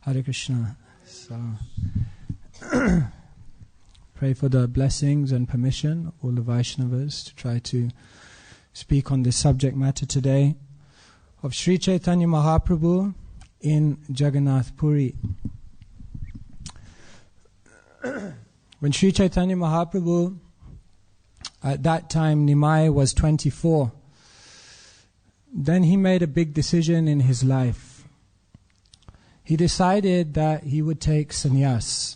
Hare Krishna. So, pray for the blessings and permission, all the Vaishnavas, to try to speak on this subject matter today of Sri Chaitanya Mahaprabhu in Jagannath Puri. When Sri Chaitanya Mahaprabhu, at that time Nimai was 24, then he made a big decision in his life. He decided that he would take sannyas.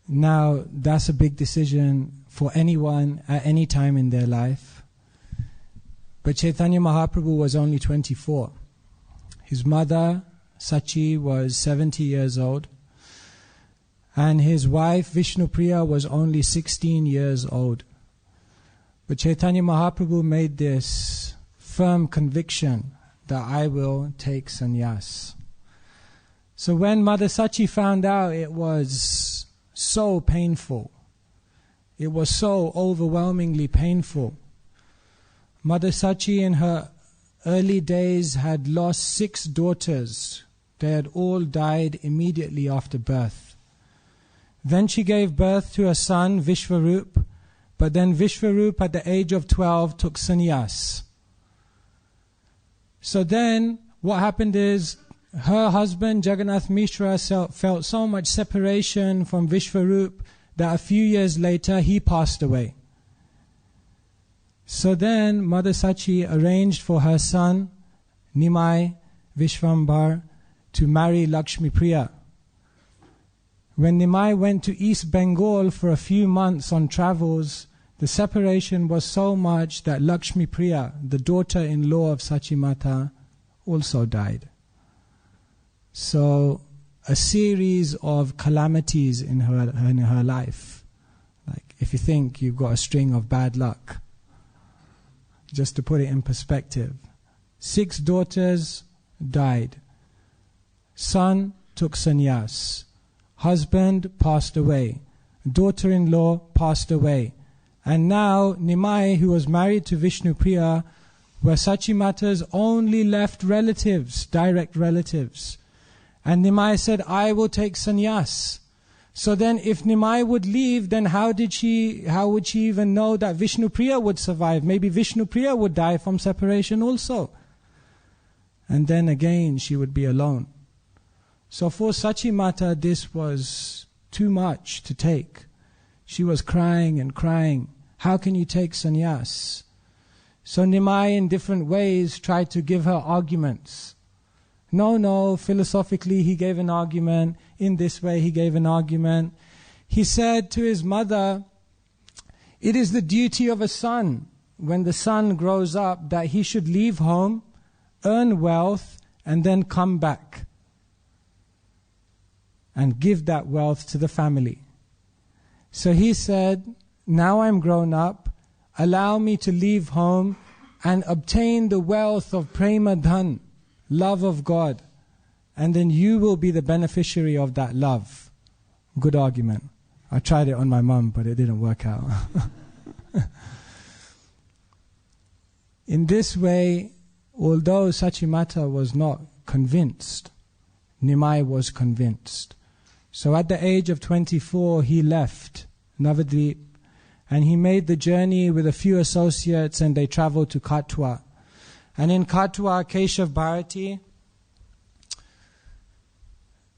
Now, that's a big decision for anyone at any time in their life. But Chaitanya Mahaprabhu was only 24. His mother, Sachi, was 70 years old. And his wife, Vishnupriya, was only 16 years old. But Chaitanya Mahaprabhu made this firm conviction that I will take sannyas. So when Mother Sachi found out, it was so painful. It was so overwhelmingly painful. Mother Sachi in her early days had lost 6 daughters. They had all died immediately after birth. Then she gave birth to a son, Vishwarup, but then Vishwarup at the age of 12 took sannyas. So then what happened is her husband Jagannath Mishra felt so much separation from Vishwarup that a few years later he passed away. So then Mother Sachi arranged for her son Nimai Vishwambar to marry Lakshmi Priya. When Nimai went to East Bengal for a few months on travels, the separation was so much that Lakshmi Priya, the daughter-in-law of Sachi Mata, also died. So a series of calamities in her life. Like if you think you've got a string of bad luck, just to put it in perspective. 6 daughters died. Son took sannyas. Husband passed away. Daughter-in-law passed away. And now Nimai, who was married to Vishnupriya, were Sachi Mata's only left relatives, direct relatives. And Nimai said, I will take sannyas. So then if Nimai would leave, then how would she even know that Vishnupriya would survive? Maybe Vishnupriya would die from separation also. And then again she would be alone. So for Sachi Mata, this was too much to take. She was crying and crying. How can you take sannyas? So Nimai in different ways tried to give her arguments. No, philosophically he gave an argument. In this way he gave an argument. He said to his mother, it is the duty of a son, when the son grows up, that he should leave home, earn wealth, and then come back and give that wealth to the family. So he said, now I'm grown up, allow me to leave home and obtain the wealth of prema dhan, love of God, and then you will be the beneficiary of that love. Good argument. I tried it on my mum, but it didn't work out. In this way, although Sachi Mata was not convinced, Nimai was convinced. So at the age of 24, he left Navadvip and he made the journey with a few associates and they traveled to Katwa. And in Katwa, Keshav Bharati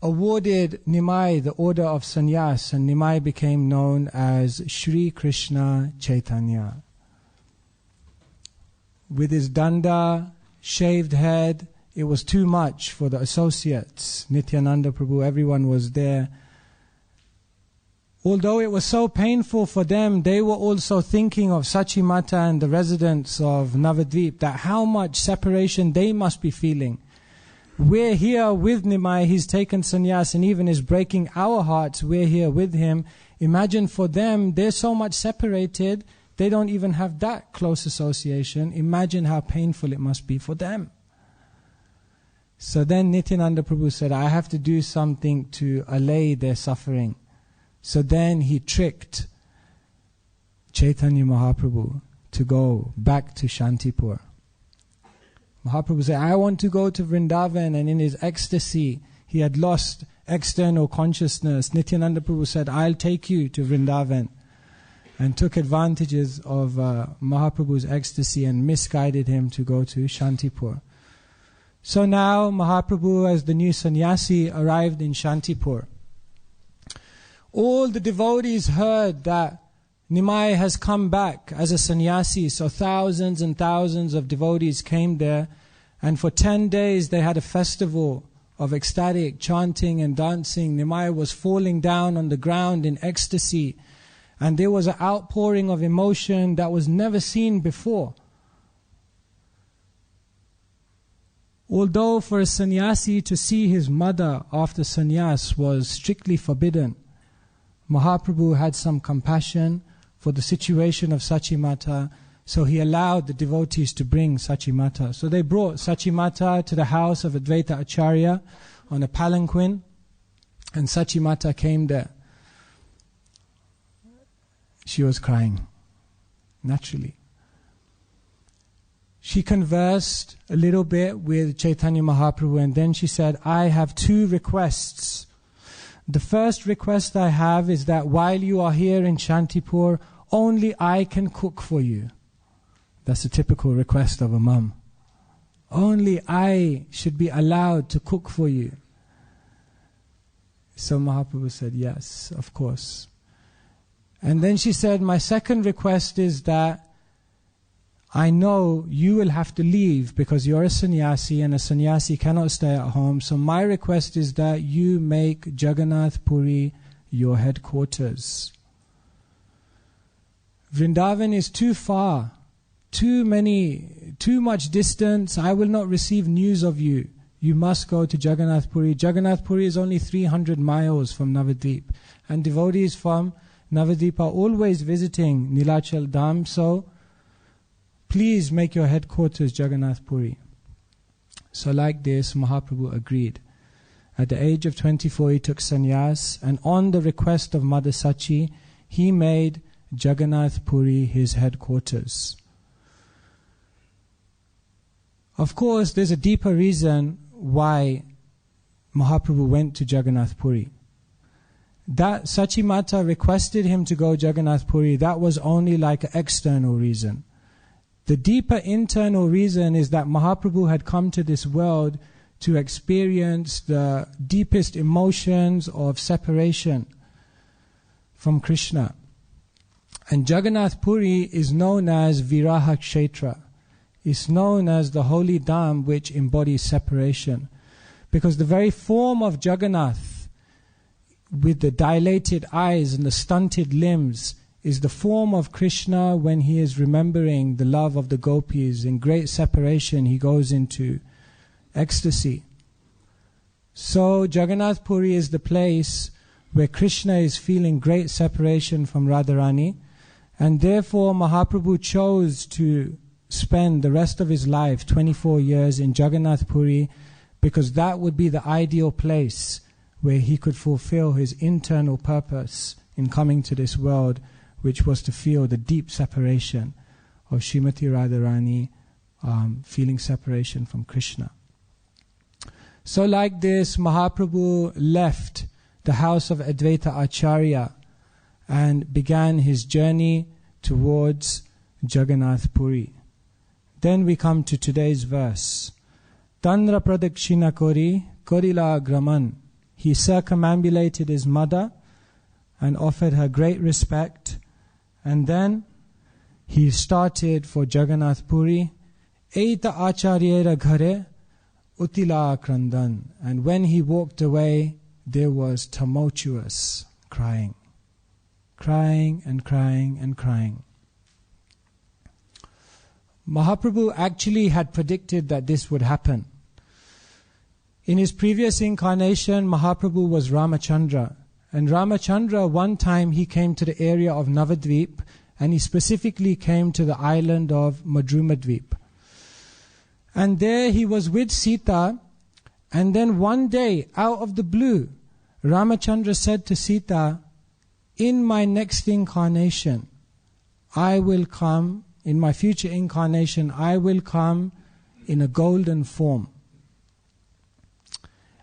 awarded Nimai the order of sannyas, and Nimai became known as Shri Krishna Chaitanya. With his danda, shaved head, it was too much for the associates. Nityananda Prabhu, everyone was there. Although it was so painful for them, they were also thinking of Sachi Mata and the residents of Navadvip, that how much separation they must be feeling. We're here with Nimai, he's taken sannyas and even is breaking our hearts, we're here with him. Imagine for them, they're so much separated, they don't even have that close association. Imagine how painful it must be for them. So then Nityananda Prabhu said, I have to do something to allay their suffering. So then he tricked Chaitanya Mahaprabhu to go back to Shantipur. Mahaprabhu said, I want to go to Vrindavan, and in his ecstasy, he had lost external consciousness. Nityananda Prabhu said, I'll take you to Vrindavan, and took advantages of Mahaprabhu's ecstasy and misguided him to go to Shantipur. So now Mahaprabhu, as the new sannyasi, arrived in Shantipur. All the devotees heard that Nimai has come back as a sannyasi, so thousands and thousands of devotees came there, and for 10 days they had a festival of ecstatic chanting and dancing. Nimai was falling down on the ground in ecstasy, and there was an outpouring of emotion that was never seen before. Although for a sannyasi to see his mother after sannyas was strictly forbidden, Mahaprabhu had some compassion for the situation of Sachimata, so he allowed the devotees to bring Sachimata. So they brought Sachimata to the house of Advaita Acharya on a palanquin, and Sachimata came there. She was crying, naturally. She conversed a little bit with Chaitanya Mahaprabhu, and then she said, I have 2 requests. The first request I have is that while you are here in Shantipur, only I can cook for you. That's a typical request of a mum. Only I should be allowed to cook for you. So Mahaprabhu said, yes, of course. And then she said, my second request is that I know you will have to leave because you're a sannyasi, and a sannyasi cannot stay at home. So my request is that you make Jagannath Puri your headquarters. Vrindavan is too far, too much distance. I will not receive news of you. You must go to Jagannath Puri. Jagannath Puri is only 300 miles from Navadvip, and devotees from Navadvip are always visiting Nilachal Dham. So please make your headquarters Jagannath Puri. So like this, Mahaprabhu agreed. At the age of 24, he took sannyas, and on the request of Mother Sachi, he made Jagannath Puri his headquarters. Of course, there's a deeper reason why Mahaprabhu went to Jagannath Puri. That Sachimata requested him to go Jagannath Puri, that was only like an external reason. The deeper internal reason is that Mahaprabhu had come to this world to experience the deepest emotions of separation from Krishna. And Jagannath Puri is known as Viraha Kshetra. It's known as the holy dham which embodies separation. Because the very form of Jagannath, with the dilated eyes and the stunted limbs, is the form of Krishna when he is remembering the love of the gopis. In great separation, he goes into ecstasy. So Jagannath Puri is the place where Krishna is feeling great separation from Radharani, and therefore Mahaprabhu chose to spend the rest of his life, 24 years, in Jagannath Puri, because that would be the ideal place where he could fulfill his internal purpose in coming to this world, which was to feel the deep separation of Srimati Radharani, feeling separation from Krishna. So like this, Mahaprabhu left the house of Advaita Acharya and began his journey towards Jagannath Puri. Then we come to today's verse. Tandra pradakshina kori, korila graman. He circumambulated his mother and offered her great respect. And then he started for Jagannath Puri. Eita acharyera ghare utila krandan. And when he walked away, there was tumultuous crying. Crying and crying and crying. Mahaprabhu actually had predicted that this would happen. In his previous incarnation, Mahaprabhu was Ramachandra. And Ramachandra, one time he came to the area of Navadvip, and he specifically came to the island of Madrumadvip. And there he was with Sita, and then one day, out of the blue, Ramachandra said to Sita, in my next incarnation, I will come, in my future incarnation, I will come in a golden form.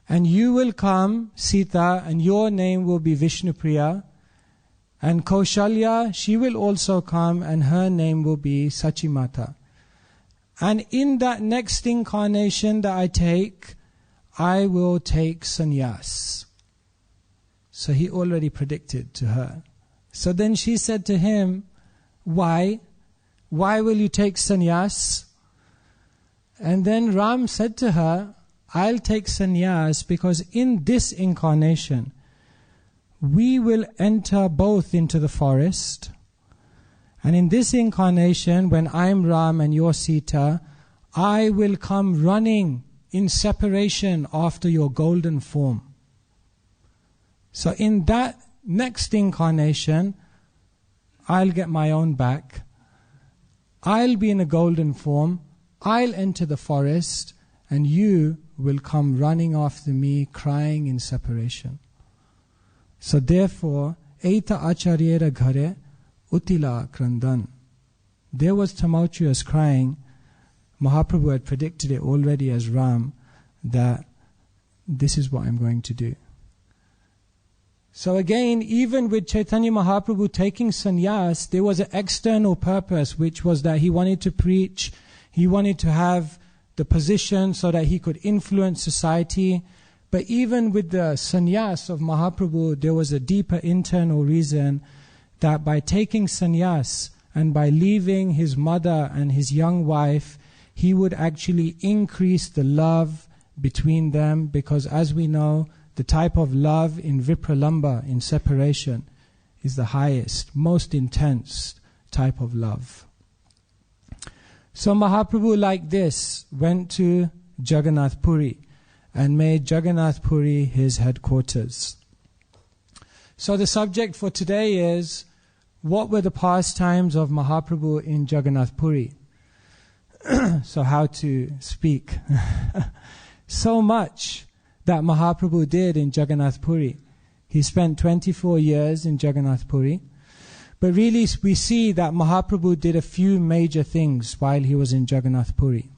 And you will come, Sita, and your name will be Vishnupriya. And Kaushalya, she will also come, and her name will be Sachimata. And in that next incarnation that I will take sannyas. So he already predicted to her. So then she said to him, why? Why will you take sannyas? And then Ram said to her, I'll take sannyas because in this incarnation, we will enter both into the forest. And in this incarnation, when I'm Ram and you're Sita, I will come running in separation after your golden form. So in that next incarnation, I'll get my own back. I'll be in a golden form. I'll enter the forest, and you will come running after me, crying in separation. So therefore, Eita Acharyera Ghare Utila Krandan. There was tumultuous crying. Mahaprabhu had predicted it already as Ram, that this is what I'm going to do. So again, even with Chaitanya Mahaprabhu taking sannyas, there was an external purpose, which was that he wanted to preach, he wanted to have the position so that he could influence society. But even with the sannyas of Mahaprabhu, there was a deeper internal reason that by taking sannyas and by leaving his mother and his young wife, he would actually increase the love between them, because as we know, the type of love in Vipralamba, in separation, is the highest, most intense type of love. So Mahaprabhu, like this, went to Jagannath Puri and made Jagannath Puri his headquarters. So the subject for today is, what were the pastimes of Mahaprabhu in Jagannath Puri? So how to speak. So much that Mahaprabhu did in Jagannath Puri. He spent 24 years in Jagannath Puri. But really we see that Mahaprabhu did a few major things while he was in Jagannath Puri.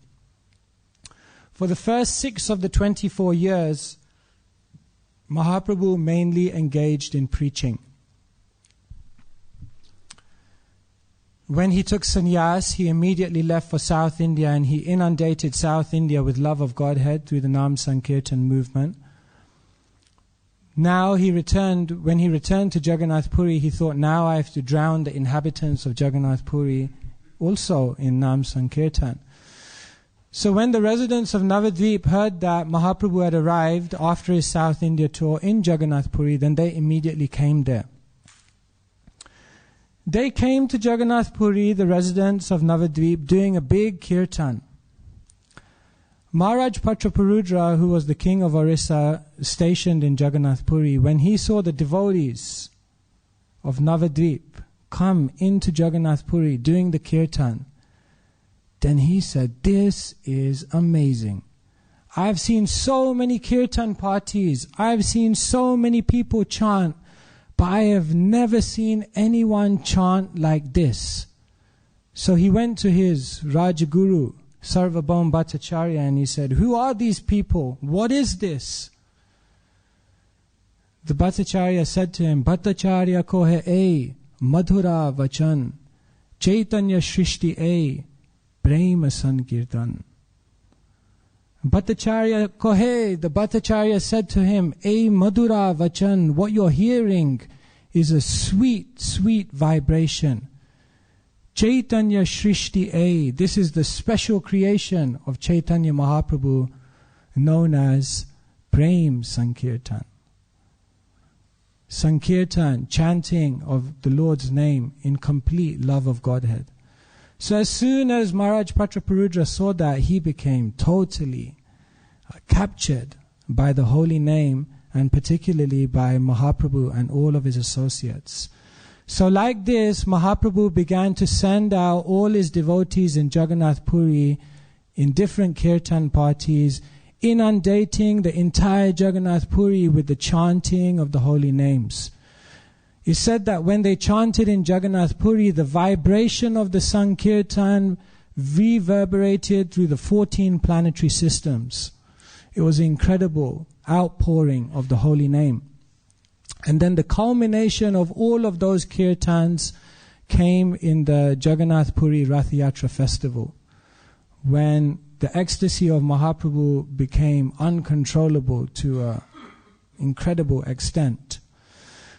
For the first 6 of the 24 years, Mahaprabhu mainly engaged in preaching. When he took sannyas, he immediately left for South India, and he inundated South India with love of Godhead through the Nam Sankirtan movement. Now when he returned to Jagannath Puri, he thought, now I have to drown the inhabitants of Jagannath Puri also in Nam Sankirtan. So when the residents of Navadvip heard that Mahaprabhu had arrived after his South India tour in Jagannath Puri, then they immediately came there. They came to Jagannath Puri, the residents of Navadvip, doing a big kirtan. Maharaj Prachaparudra, who was the king of Orissa, stationed in Jagannath Puri, when he saw the devotees of Navadvip come into Jagannath Puri doing the kirtan, then he said, this is amazing. I've seen so many kirtan parties, I've seen so many people chant, but I have never seen anyone chant like this. So he went to his Rajaguru, Sarvabhaum Bhattacharya, and he said, who are these people? What is this? The Bhattacharya said to him, Bhattacharya kohe ei, madhura vachan, chaitanya shrishti ei, prema sankirtan. Bhattacharya kohe, the Bhattacharya said to him, Ei madhura vachan, what you're hearing is a sweet, sweet vibration. Chaitanya Shrishti Ei, this is the special creation of Chaitanya Mahaprabhu known as Prem Sankirtan. Sankirtan, chanting of the Lord's name in complete love of Godhead. So as soon as Maharaj Prachaparudra saw that, he became totally captured by the holy name, and particularly by Mahaprabhu and all of his associates. So like this, Mahaprabhu began to send out all his devotees in Jagannath Puri in different kirtan parties, inundating the entire Jagannath Puri with the chanting of the holy names. It said that when they chanted in Jagannath Puri, the vibration of the Sankirtan reverberated through the 14 planetary systems. It was an incredible outpouring of the holy name. And then the culmination of all of those kirtans came in the Jagannath Puri Rath Yatra festival, when the ecstasy of Mahaprabhu became uncontrollable to an incredible extent.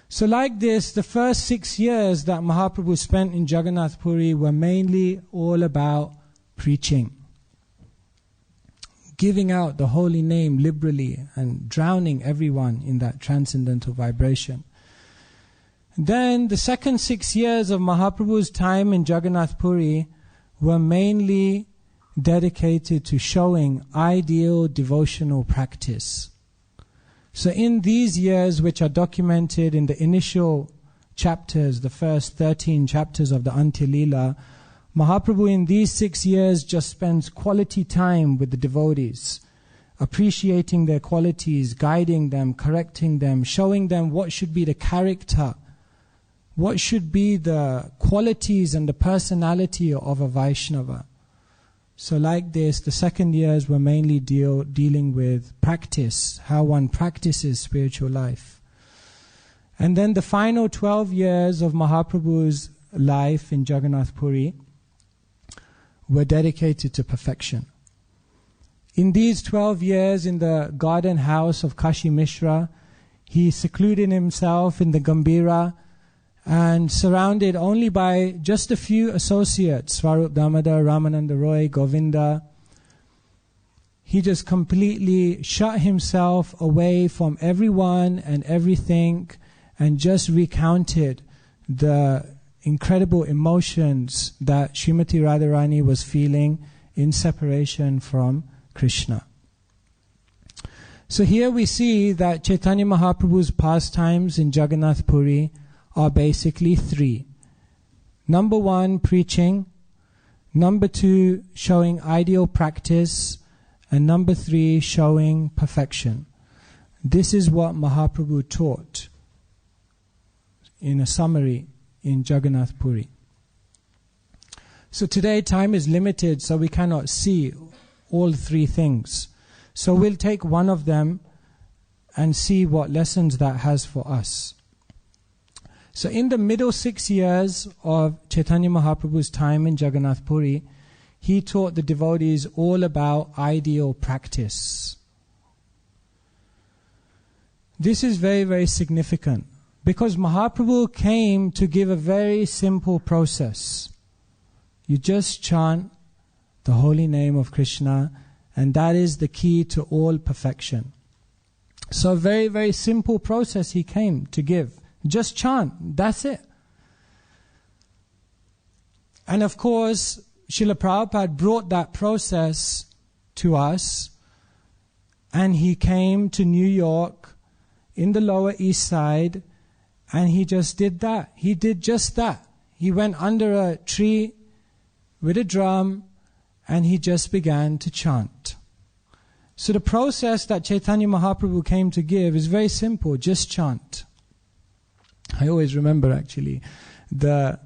So like this, the first 6 years that Mahaprabhu spent in Jagannath Puri were mainly all about preaching, giving out the holy name liberally and drowning everyone in that transcendental vibration. Then the second 6 years of Mahaprabhu's time in Jagannath Puri were mainly dedicated to showing ideal devotional practice. So in these years, which are documented in the initial chapters, the first 13 chapters of the Antya Leela, Mahaprabhu in these 6 years just spends quality time with the devotees, appreciating their qualities, guiding them, correcting them, showing them what should be the character, what should be the qualities and the personality of a Vaishnava. So like this, the second years were mainly dealing with practice, how one practices spiritual life. And then the final 12 years of Mahaprabhu's life in Jagannath Puri were dedicated to perfection. In these 12 years in the garden house of Kashi Mishra, he secluded himself in the Gambhira and surrounded only by just a few associates, Swarup Damodar, Ramananda Roy, Govinda. He just completely shut himself away from everyone and everything and just recounted the incredible emotions that Srimati Radharani was feeling in separation from Krishna. So here we see that Chaitanya Mahaprabhu's pastimes in Jagannath Puri are basically three. Number one, preaching. Number two, showing ideal practice. And number three, showing perfection. This is what Mahaprabhu taught in a summary in Jagannath Puri. So today time is limited, so we cannot see all three things. So we'll take one of them and see what lessons that has for us. So in the middle 6 years of Chaitanya Mahaprabhu's time in Jagannath Puri, he taught the devotees all about ideal practice. This is very, very significant because Mahaprabhu came to give a very simple process. You just chant the holy name of Krishna, and that is the key to all perfection. So a very, very simple process he came to give. Just chant, that's it. And of course, Srila Prabhupada brought that process to us, and he came to New York in the Lower East Side, and he just did that. He did just that. He went under a tree with a drum, and he just began to chant. So the process that Chaitanya Mahaprabhu came to give is very simple, just chant. I always remember actually the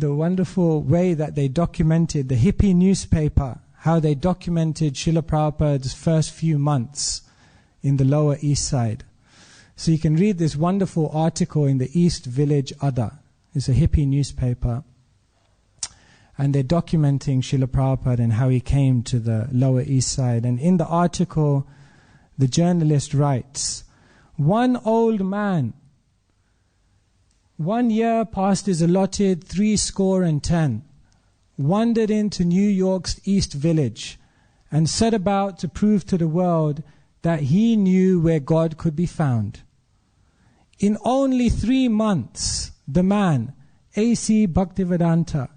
wonderful way that they documented the hippie newspaper, how they documented Srila Prabhupada's first few months in the Lower East Side. So you can read this wonderful article in the East Village Adda. It's a hippie newspaper. And they're documenting Srila Prabhupada and how he came to the Lower East Side. And in the article, the journalist writes, "One old man, 1 year past his allotted 70, wandered into New York's East Village and set about to prove to the world that he knew where God could be found. In only 3 months, the man, A.C. Bhaktivedanta,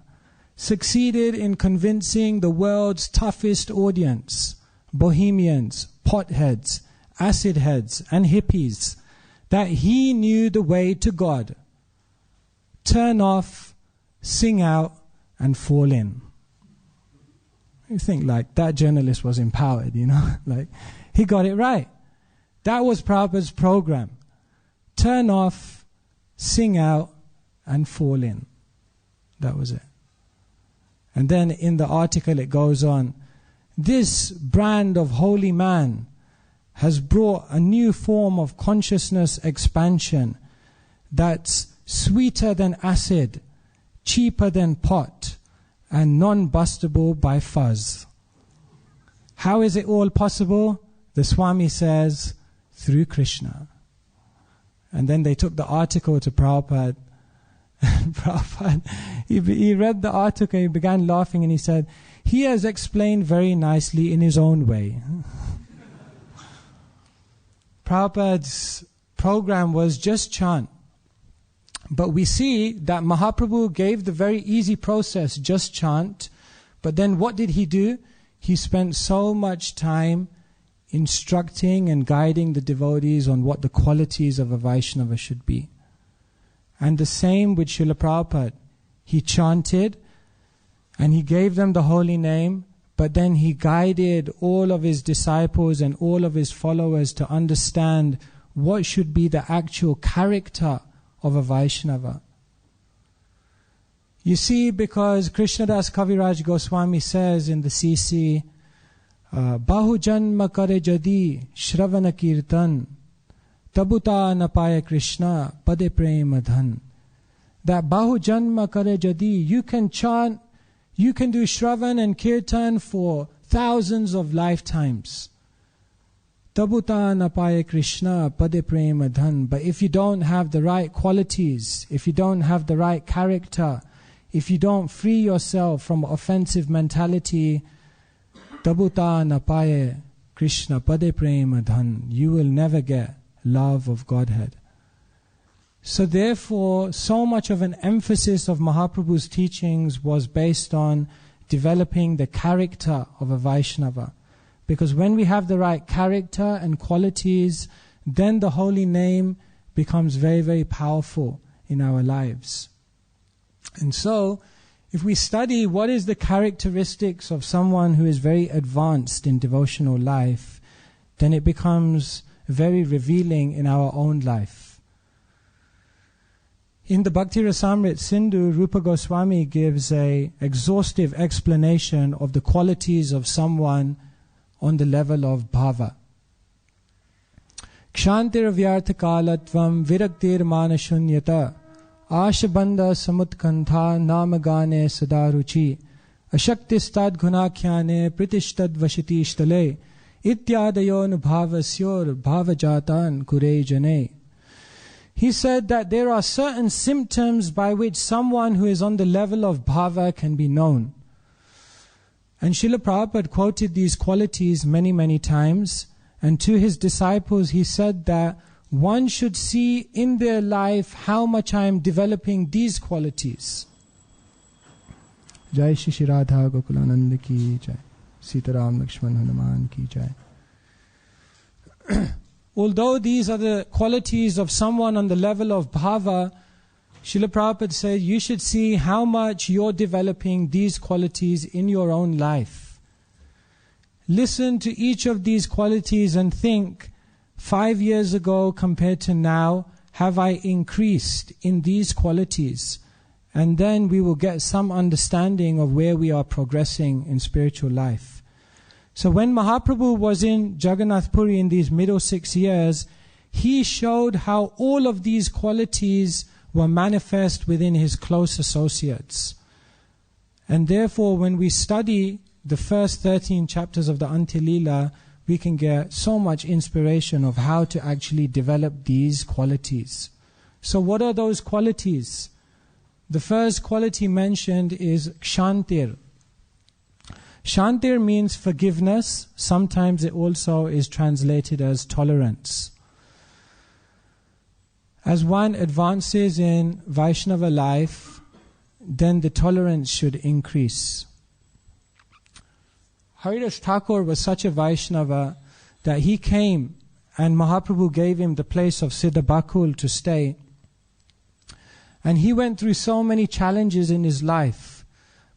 succeeded in convincing the world's toughest audience, bohemians, potheads, acid heads, and hippies, that he knew the way to God. Turn off, sing out, and fall in." You think like that journalist was empowered, like he got it right. That was Prabhupada's program. Turn off, sing out, and fall in. That was it. And then in the article it goes on, this brand of holy man has brought a new form of consciousness expansion that's sweeter than acid, cheaper than pot, and non-bustable by fuzz. How is it all possible? The Swami says, through Krishna. And then they took the article to Prabhupada. And Prabhupada, he read the article, he began laughing, and he said, he has explained very nicely in his own way. Prabhupada's program was just chant. But we see that Mahaprabhu gave the very easy process, just chant. But then what did he do? He spent so much time instructing and guiding the devotees on what the qualities of a Vaishnava should be. And the same with Srila Prabhupada. He chanted and he gave them the holy name, but then he guided all of his disciples and all of his followers to understand what should be the actual character of a Vaishnava. You see, because Krishnadas Kaviraj Goswami says in the CC, Bahu janma kare jadi shravana kirtan tabuta napaya Krishna pade prema dhan. That Bahu janma kare jadi, you can chant, you can do shravan and kirtan for thousands of lifetimes. Tabuta napaya Krishna pade prema dhan. But if you don't have the right qualities, if you don't have the right character, if you don't free yourself from offensive mentality, tabuta napaya Krishna pade prema dhan, you will never get love of Godhead. So therefore, so much of an emphasis of Mahaprabhu's teachings was based on developing the character of a Vaishnava. Because when we have the right character and qualities, then the holy name becomes very, very powerful in our lives. And so, if we study what is the characteristics of someone who is very advanced in devotional life, then it becomes very revealing in our own life. In the Bhakti Rasamrit Sindhu, Rupa Goswami gives an exhaustive explanation of the qualities of someone on the level of bhava. Kshantir vyarthakalatvam viraktir manashunyata ashabandha samutkantha namagane sadaruchi ashaktistad gunakhyane pritishtad vashitishtale ityadayon bhavasyor bhavajatan kure jane. He said that there are certain symptoms by which someone who is on the level of bhava can be known. And Srila Prabhupada quoted these qualities many, many times. And to his disciples he said that one should see in their life how much I am developing these qualities. Jai Shri Radha Gokulananda ki jai. Sitaram Lakshman Hanuman ki jai. Although these are the qualities of someone on the level of bhava, Srila Prabhupada said you should see how much you're developing these qualities in your own life. Listen to each of these qualities and think, 5 years ago compared to now, have I increased in these qualities? And then we will get some understanding of where we are progressing in spiritual life. So when Mahaprabhu was in Jagannath Puri in these middle 6 years, he showed how all of these qualities were manifest within his close associates. And therefore, when we study the first 13 chapters of the Antya-lila, we can get so much inspiration of how to actually develop these qualities. So what are those qualities? The first quality mentioned is kshantir. Shantir means forgiveness. Sometimes it also is translated as tolerance. As one advances in Vaishnava life, then the tolerance should increase. Haridas Thakur was such a Vaishnava that he came and Mahaprabhu gave him the place of Siddha Bakul to stay. And he went through so many challenges in his life,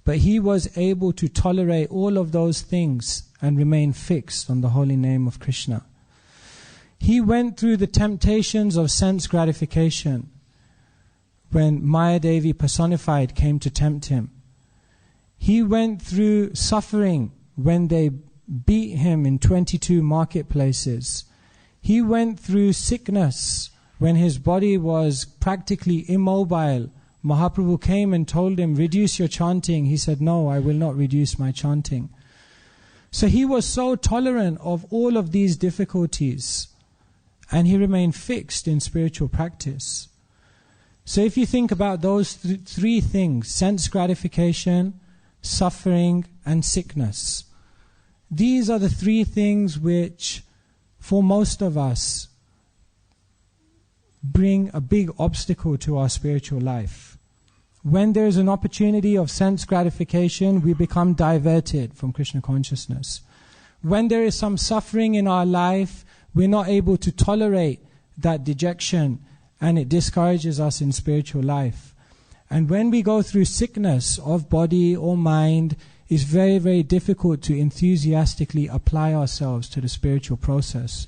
but he was able to tolerate all of those things and remain fixed on the holy name of Krishna. He went through the temptations of sense gratification when Maya Devi personified came to tempt him. He went through suffering when they beat him in 22 marketplaces. He went through sickness when his body was practically immobile. Mahaprabhu came and told him, reduce your chanting. He said, no, I will not reduce my chanting. So he was so tolerant of all of these difficulties, and he remained fixed in spiritual practice. So if you think about those three things, sense gratification, suffering, and sickness, these are the three things which, for most of us, bring a big obstacle to our spiritual life. When there is an opportunity of sense gratification, we become diverted from Krishna consciousness. When there is some suffering in our life, we're not able to tolerate that dejection, and it discourages us in spiritual life. And when we go through sickness of body or mind, it's very, very difficult to enthusiastically apply ourselves to the spiritual process.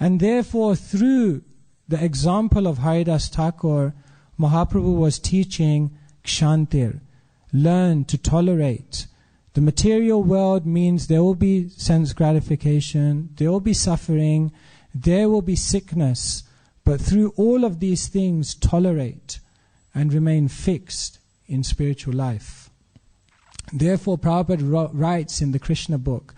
And therefore, through the example of Haridas Thakur, Mahaprabhu was teaching Kshantir, learn to tolerate. The material world means there will be sense gratification, there will be suffering, there will be sickness, but through all of these things, tolerate and remain fixed in spiritual life. Therefore, Prabhupada writes in the Krishna book,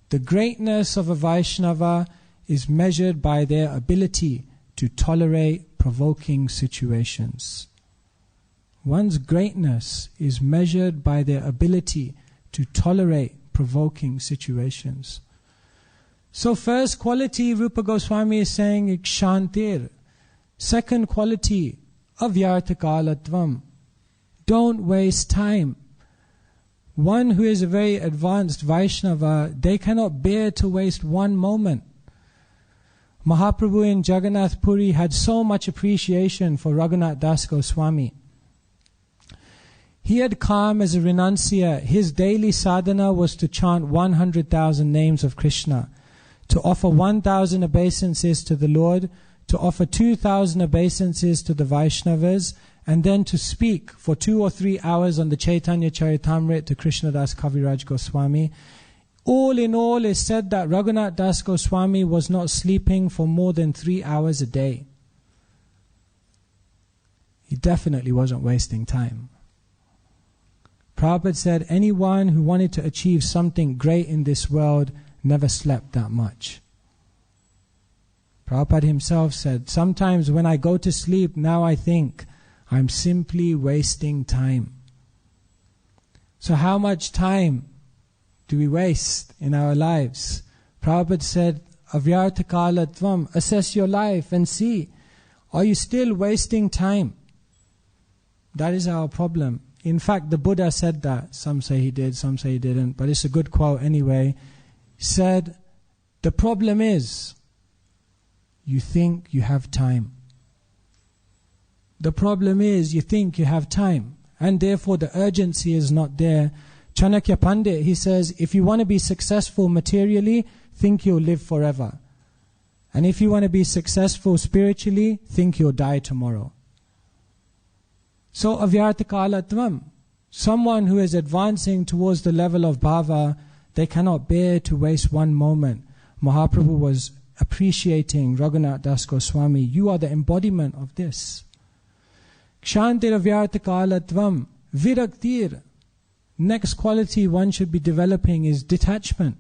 the greatness of a Vaishnava is measured by their ability to tolerate provoking situations. One's greatness is measured by their ability to tolerate provoking situations. So first quality, Rupa Goswami is saying, Kshantir. Second quality, Avyartakalatvam. Don't waste time. One who is a very advanced Vaishnava, they cannot bear to waste one moment. Mahaprabhu in Jagannath Puri had so much appreciation for Raghunath Das Goswami. He had come as a renunciate. His daily sadhana was to chant 100,000 names of Krishna, to offer 1,000 obeisances to the Lord, to offer 2,000 obeisances to the Vaishnavas, and then to speak for 2 or 3 hours on the Chaitanya Charitamrita to Krishnadas Kaviraj Goswami. All in all, it's said that Raghunath Das Goswami was not sleeping for more than 3 hours a day. He definitely wasn't wasting time. Prabhupada said anyone who wanted to achieve something great in this world never slept that much. Prabhupada himself said, sometimes when I go to sleep, now I think I'm simply wasting time. So how much time do we waste in our lives? Prabhupada said, Avyartakalatvam, assess your life and see, are you still wasting time? That is our problem. In fact, the Buddha said that. Some say he did, some say he didn't, but it's a good quote anyway. He said, the problem is, you think you have time. The problem is, you think you have time, and therefore the urgency is not there. Chanakya Pandit, he says, if you want to be successful materially, think you'll live forever. And if you want to be successful spiritually, think you'll die tomorrow. So avyartakalatvam, someone who is advancing towards the level of bhava, they cannot bear to waste one moment. Mahaprabhu was appreciating Raghunath Das Goswami. You are the embodiment of this. Kshantir avyartakalatvam, viraktir. Next quality one should be developing is detachment.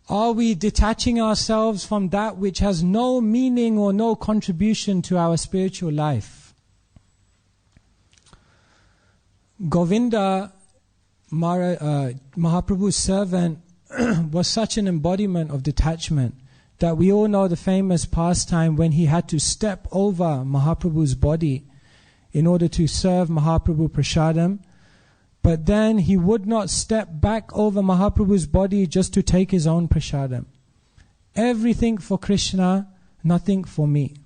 Are we detaching ourselves from that which has no meaning or no contribution to our spiritual life? Govinda, Mahaprabhu's servant, was such an embodiment of detachment that we all know the famous pastime when he had to step over Mahaprabhu's body in order to serve Mahaprabhu prasadam. But then he would not step back over Mahaprabhu's body just to take his own prasadam. Everything for Krishna, nothing for me.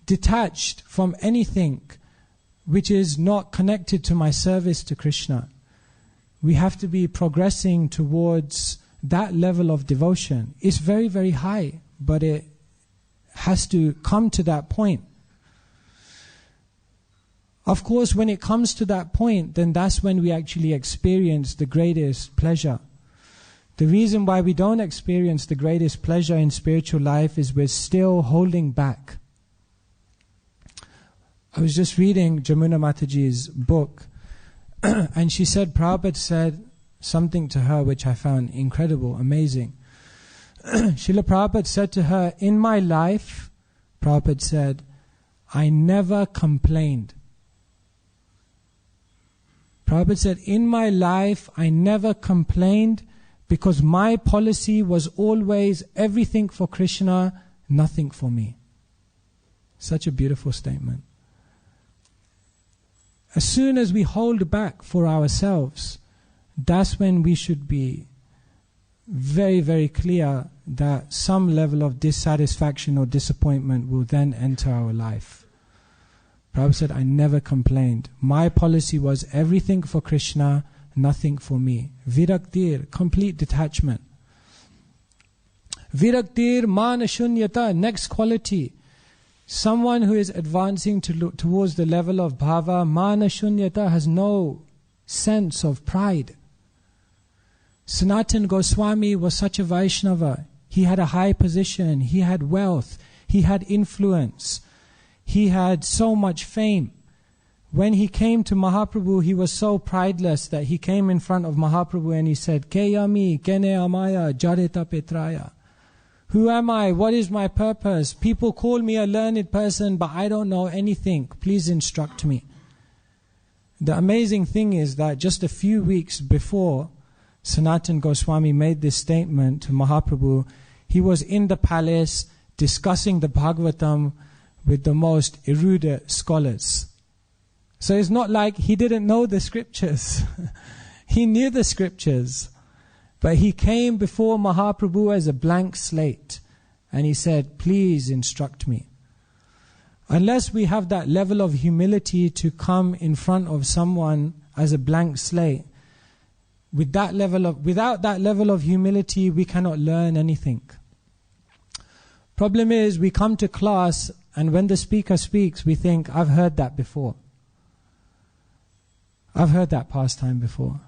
Detached from anything which is not connected to my service to Krishna. We have to be progressing towards that level of devotion. It's very, very high, but it has to come to that point. Of course, when it comes to that point, then that's when we actually experience the greatest pleasure. The reason why we don't experience the greatest pleasure in spiritual life is we're still holding back. I was just reading Jamuna Mataji's book, and she said, Prabhupada said something to her which I found incredible, amazing. Srila Prabhupada said to her, in my life, Prabhupada said, I never complained. Prabhupada said, in my life, I never complained because my policy was always everything for Krishna, nothing for me. Such a beautiful statement. As soon as we hold back for ourselves, that's when we should be very, very clear that some level of dissatisfaction or disappointment will then enter our life. Prabhupada said, I never complained. My policy was everything for Krishna, nothing for me. Viraktir, complete detachment. Viraktir manashunyata, next quality. Someone who is advancing towards the level of bhava, manashunyata, has no sense of pride. Sanatana Goswami was such a Vaishnava. He had a high position, he had wealth, he had influence, he had so much fame. When he came to Mahaprabhu, he was so prideless that he came in front of Mahaprabhu and he said, Keyami, Kene Amaya, Jareta Petraya. Who am I? What is my purpose? People call me a learned person, but I don't know anything. Please instruct me. The amazing thing is that just a few weeks before Sanatana Goswami made this statement to Mahaprabhu, he was in the palace discussing the Bhagavatam with the most erudite scholars. So it's not like he didn't know the scriptures. He knew the scriptures. But he came before Mahaprabhu as a blank slate. And he said, please instruct me. Unless we have that level of humility to come in front of someone as a blank slate, without that level of humility, we cannot learn anything. Problem is, we come to class and when the speaker speaks, we think, I've heard that before. I've heard that pastime before.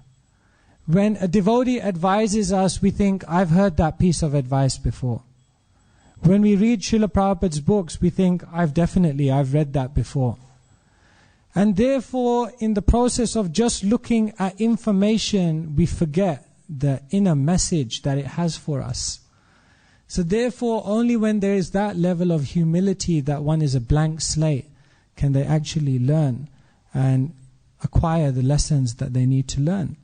When a devotee advises us, we think, I've heard that piece of advice before. When we read Srila Prabhupada's books, we think, I've read that before. And therefore, in the process of just looking at information, we forget the inner message that it has for us. So therefore, only when there is that level of humility that one is a blank slate, can they actually learn and acquire the lessons that they need to learn.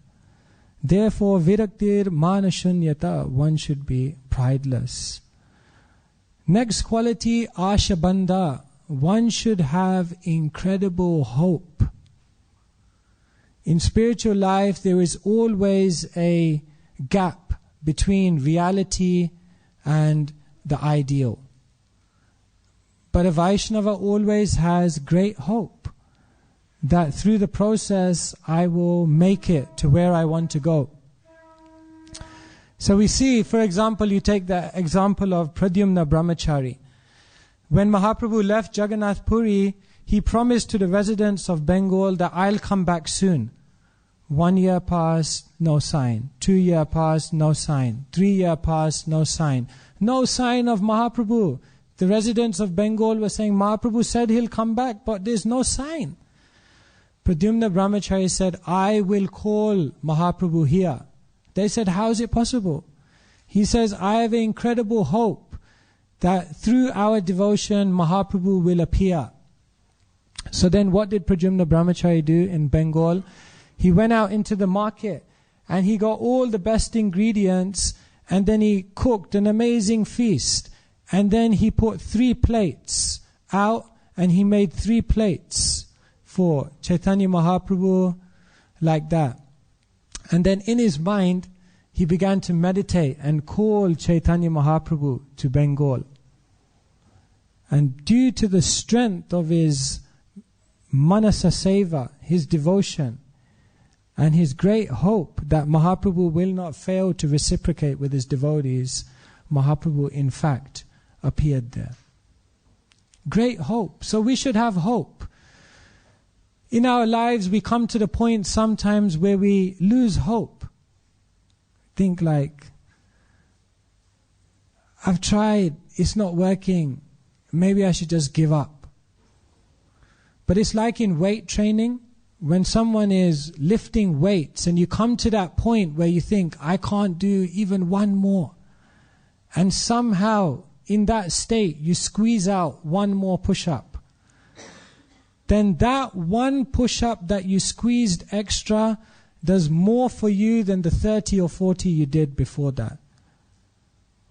Therefore, viraktir manashunyata, one should be prideless. Next quality, ashabandha. One should have incredible hope. In spiritual life, there is always a gap between reality and the ideal. But a Vaishnava always has great hope that through the process I will make it to where I want to go. So we see, for example, you take the example of Pradyumna Brahmachari. When Mahaprabhu left Jagannath Puri, he promised to the residents of Bengal that I'll come back soon. 1 year passed, no sign. 2 years passed, no sign. 3 years passed, no sign. No sign of Mahaprabhu. The residents of Bengal were saying, Mahaprabhu said he'll come back, but there's no sign. Pradyumna Brahmachari said, I will call Mahaprabhu here. They said, how is it possible? He says, I have an incredible hope that through our devotion, Mahaprabhu will appear. So then what did Pradyumna Brahmachari do in Bengal? He went out into the market and he got all the best ingredients and then he cooked an amazing feast. And then he put 3 plates out and he made 3 plates for Chaitanya Mahaprabhu, like that. And then in his mind, he began to meditate and call Chaitanya Mahaprabhu to Bengal. And due to the strength of his manasa seva, his devotion, and his great hope that Mahaprabhu will not fail to reciprocate with his devotees, Mahaprabhu in fact appeared there. Great hope. So we should have hope. In our lives, we come to the point sometimes where we lose hope. Think like, I've tried, it's not working, maybe I should just give up. But it's like in weight training, when someone is lifting weights and you come to that point where you think, I can't do even one more. And somehow, in that state, you squeeze out one more push-up. Then that one push-up that you squeezed extra does more for you than the 30 or 40 you did before that.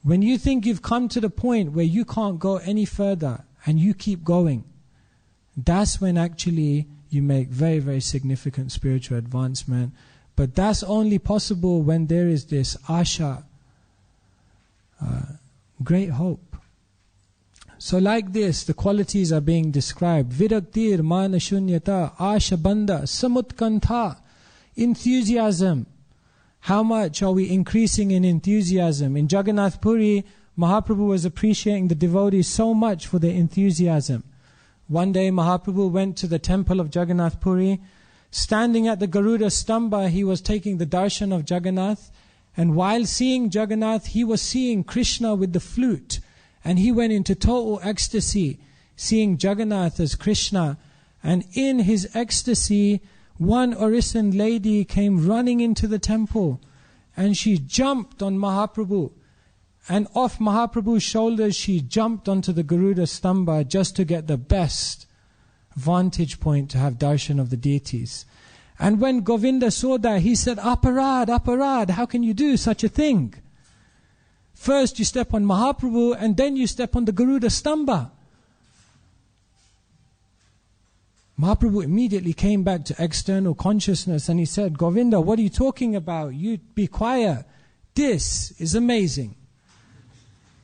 When you think you've come to the point where you can't go any further and you keep going, that's when actually you make very, very significant spiritual advancement. But that's only possible when there is this asha, great hope. So like this, the qualities are being described. Viraktir, mana shunyata, asha banda, samutkantha, enthusiasm. How much are we increasing in enthusiasm? In Jagannath Puri, Mahaprabhu was appreciating the devotees so much for their enthusiasm. One day Mahaprabhu went to the temple of Jagannath Puri. Standing at the Garuda Stamba, he was taking the darshan of Jagannath. And while seeing Jagannath, he was seeing Krishna with the flute. And he went into total ecstasy, seeing Jagannath as Krishna. And in his ecstasy, one Orison lady came running into the temple. And she jumped on Mahaprabhu. And off Mahaprabhu's shoulders, she jumped onto the Garuda Stamba just to get the best vantage point to have darshan of the deities. And when Govinda saw that, he said, Aparad, Aparad, how can you do such a thing? First you step on Mahaprabhu and then you step on the Garuda Stamba. Mahaprabhu immediately came back to external consciousness and he said, Govinda, what are you talking about? You be quiet. This is amazing.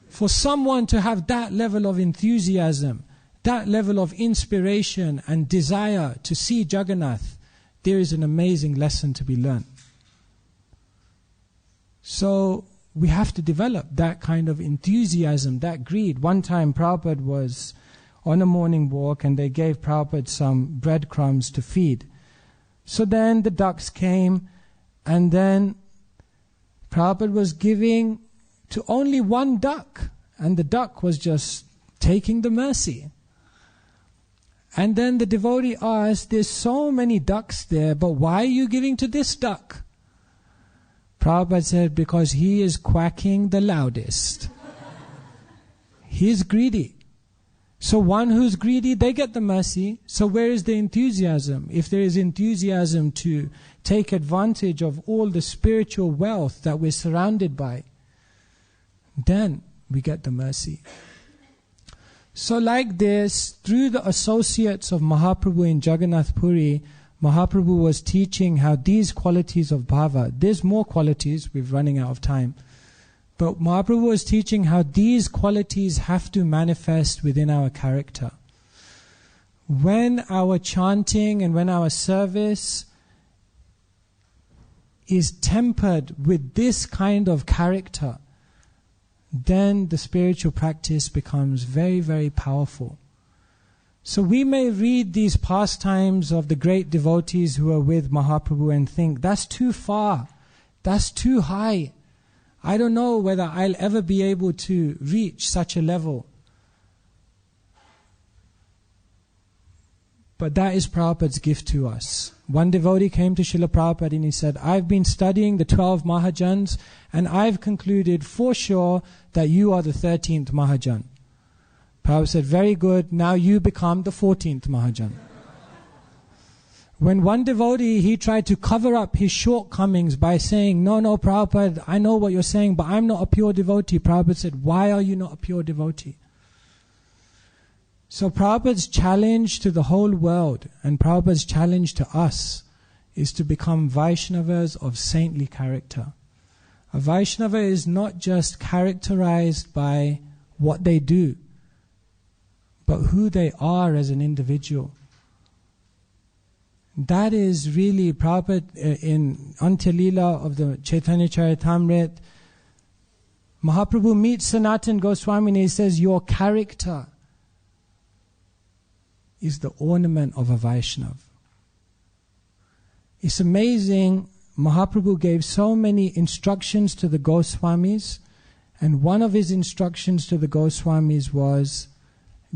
For someone to have that level of enthusiasm, that level of inspiration and desire to see Jagannath, there is an amazing lesson to be learned. So we have to develop that kind of enthusiasm, that greed. One time Prabhupada was on a morning walk and they gave Prabhupada some breadcrumbs to feed. So then the ducks came and then Prabhupada was giving to only one duck, and the duck was just taking the mercy. And then the devotee asked, there's so many ducks there, but why are you giving to this duck? Prabhupada said, because he is quacking the loudest. He is greedy. So one who's greedy, they get the mercy. So where is the enthusiasm? If there is enthusiasm to take advantage of all the spiritual wealth that we're surrounded by, then we get the mercy. So like this, through the associates of Mahaprabhu in Jagannath Puri, Mahaprabhu was teaching how these qualities of bhava, there's more qualities, we're running out of time, but Mahaprabhu was teaching how these qualities have to manifest within our character. When our chanting and when our service is tempered with this kind of character, then the spiritual practice becomes very, very powerful. So we may read these pastimes of the great devotees who are with Mahaprabhu and think, that's too far, that's too high. I don't know whether I'll ever be able to reach such a level. But that is Prabhupada's gift to us. One devotee came to Srila Prabhupada and he said, I've been studying the 12 Mahajans and I've concluded for sure that you are the 13th Mahajan. Prabhupada said, very good, now you become the 14th Mahajan. When one devotee, he tried to cover up his shortcomings by saying, no, Prabhupada, I know what you're saying, but I'm not a pure devotee. Prabhupada said, why are you not a pure devotee? So Prabhupada's challenge to the whole world and Prabhupada's challenge to us is to become Vaishnavas of saintly character. A Vaishnava is not just characterized by what they do, but who they are as an individual. That is really Prabhupada in Antya Leela of the Chaitanya Charitamrita. Mahaprabhu meets Sanatana Goswami and he says, your character is the ornament of a Vaishnava. It's amazing. Mahaprabhu gave so many instructions to the Goswamis, and one of his instructions to the Goswamis was,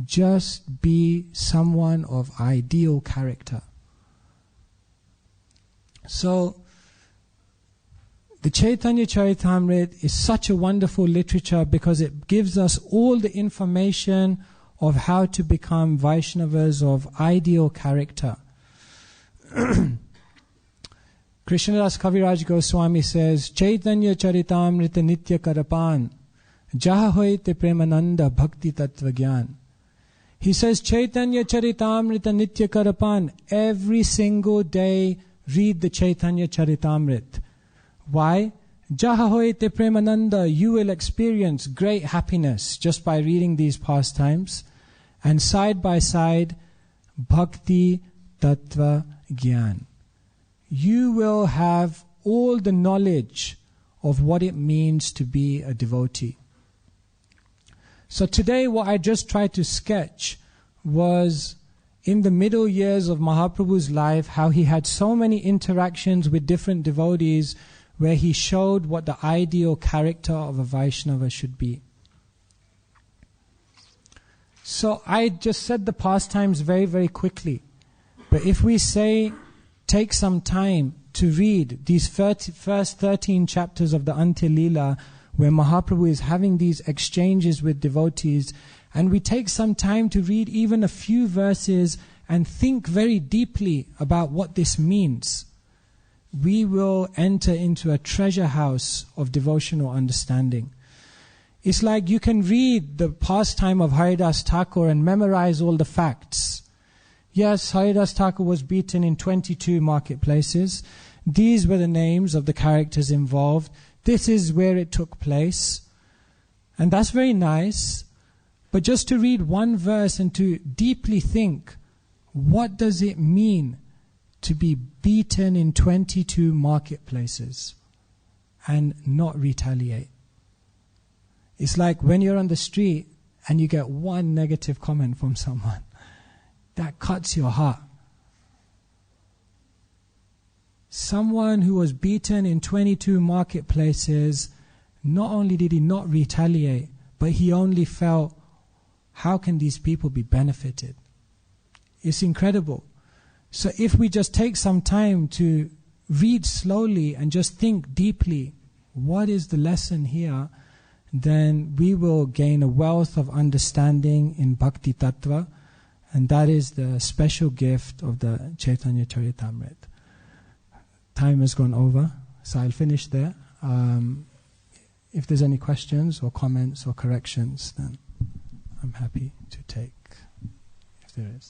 just be someone of ideal character. So, the Chaitanya Charitamrita is such a wonderful literature because it gives us all the information of how to become Vaishnavas of ideal character. Krishnadas Kaviraj Goswami says, Chaitanya Charitamrita Nitya Karapan, Jaha hoite Premananda Bhakti Tattva Gyan. He says, Chaitanya Charitamrita Nitya Karapan, every single day read the Chaitanya Charitamrita. Why? Jaha hoite Premananda, you will experience great happiness just by reading these pastimes. And side by side, Bhakti Tattva Gyan. You will have all the knowledge of what it means to be a devotee. So today what I just tried to sketch was in the middle years of Mahaprabhu's life, how he had so many interactions with different devotees where he showed what the ideal character of a Vaishnava should be. So I just said the pastimes very, very quickly. But if we say, take some time to read these first 13 chapters of the Antya Leela, where Mahaprabhu is having these exchanges with devotees, and we take some time to read even a few verses and think very deeply about what this means, we will enter into a treasure house of devotional understanding. It's like you can read the pastime of Haridas Thakur and memorize all the facts. Yes, Haridas Thakur was beaten in 22 marketplaces. These were the names of the characters involved. This is where it took place. And that's very nice. But just to read one verse and to deeply think, what does it mean to be beaten in 22 marketplaces and not retaliate? It's like when you're on the street and you get one negative comment from someone. That cuts your heart. Someone who was beaten in 22 marketplaces, not only did he not retaliate, but he only felt, how can these people be benefited? It's incredible. So if we just take some time to read slowly and just think deeply, what is the lesson here? Then we will gain a wealth of understanding in Bhakti Tattva, and that is the special gift of the Chaitanya Charitamrita. Time has gone over, so I'll finish there. If there's any questions or comments or corrections, then I'm happy to take, if there is.